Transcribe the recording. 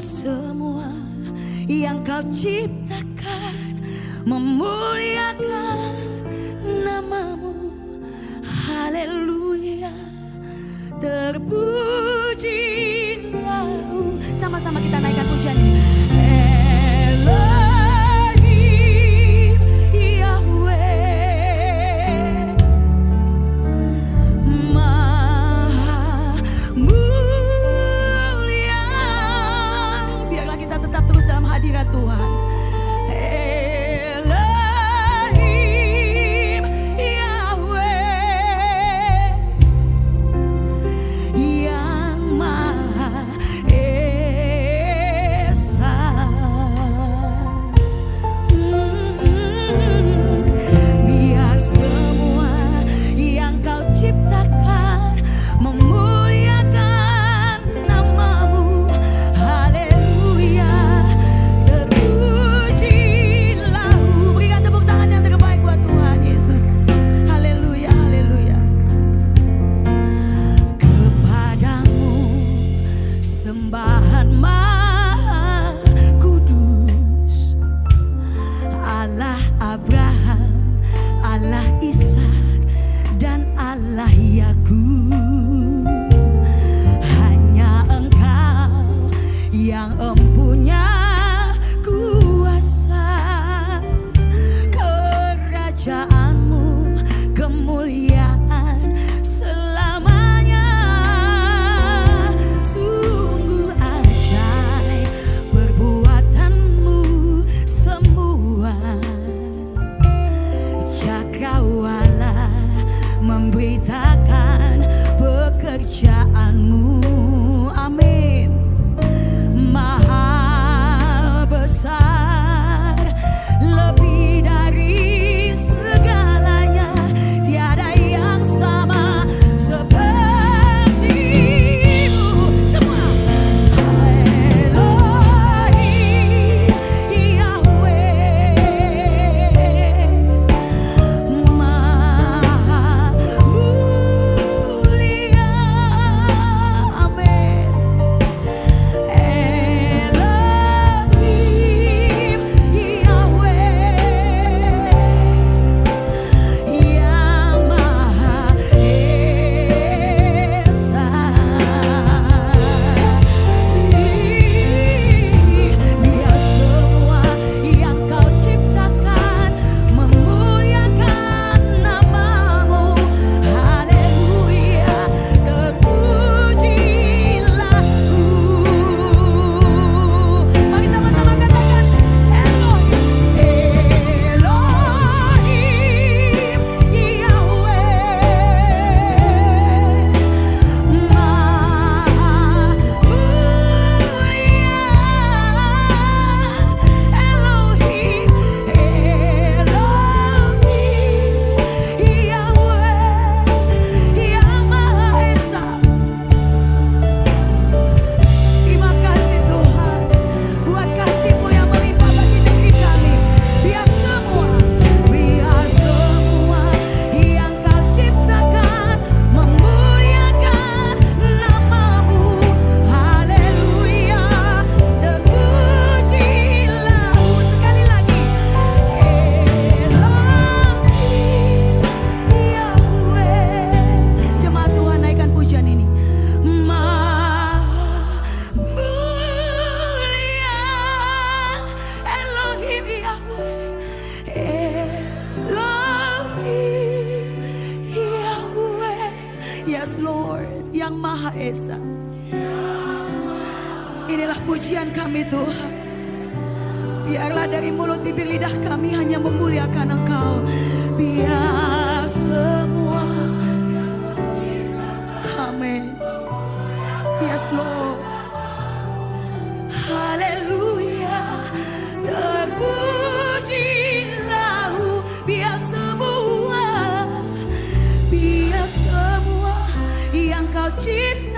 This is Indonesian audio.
semua yang kau ciptakan memuliakan namamu. Haleluya, terpujilah. Sama-sama kita naikkan pujian ini. Elohim Yahweh, Maha Mulia. Biarlah kita tetap terus dalam hadirat Tuhan. Elohim Yahweh, yang Maha Esa. Biar semua yang kau ciptakan memuliakan namamu. Haleluya, terpujilah. Berikan tepuk tangan yang terbaik buat Tuhan Yesus. Haleluya, haleluya. Kepadamu sembahan Maha Kudus, Allah Abraham, Allah Ishak, dan Allah Yakub. Hanya Engkau yang empunya kuasa. Kerajaanmu kemuliaan selamanya. Sungguh ajaib perbuatanmu semua. Cakrawala memberitakan pekerjaanmu. Amin. Maha besar, lebih dari segalanya. Tiada yang sama sepertimu. Semua. Elohim Yahweh, Maha Mulia. Amin. Elohim Yahweh, yang Maha Esa. Biar semua yang kau ciptakan memuliakan namamu. Haleluya, terpujilah. Mari sama-sama katakan Elohim, Elohim Yahweh, Maha Mulia. Elohim, Elohim Yahweh, yang Maha Esa. Terima kasih Tuhan buat kasih-Mu yang melimpah bagi negeri kami. Biar semua yang kau ciptakan memuliakan namamu. Haleluya, terpujilah. Sekali lagi. Elohim Yahweh. Jemaat Tuhan, naikkan pujian ini. Maha Mulia, Elohim Yahweh, Elohim Yahweh. Yes Lord, yang Maha Esa. Inilah pujian kami Tuhan. Biarlah dari mulut bibir lidah kami hanya memuliakan Engkau. Biar semua. Amin. Yes Lord. Haleluya, terpujilah. Biar semua yang kau ciptakan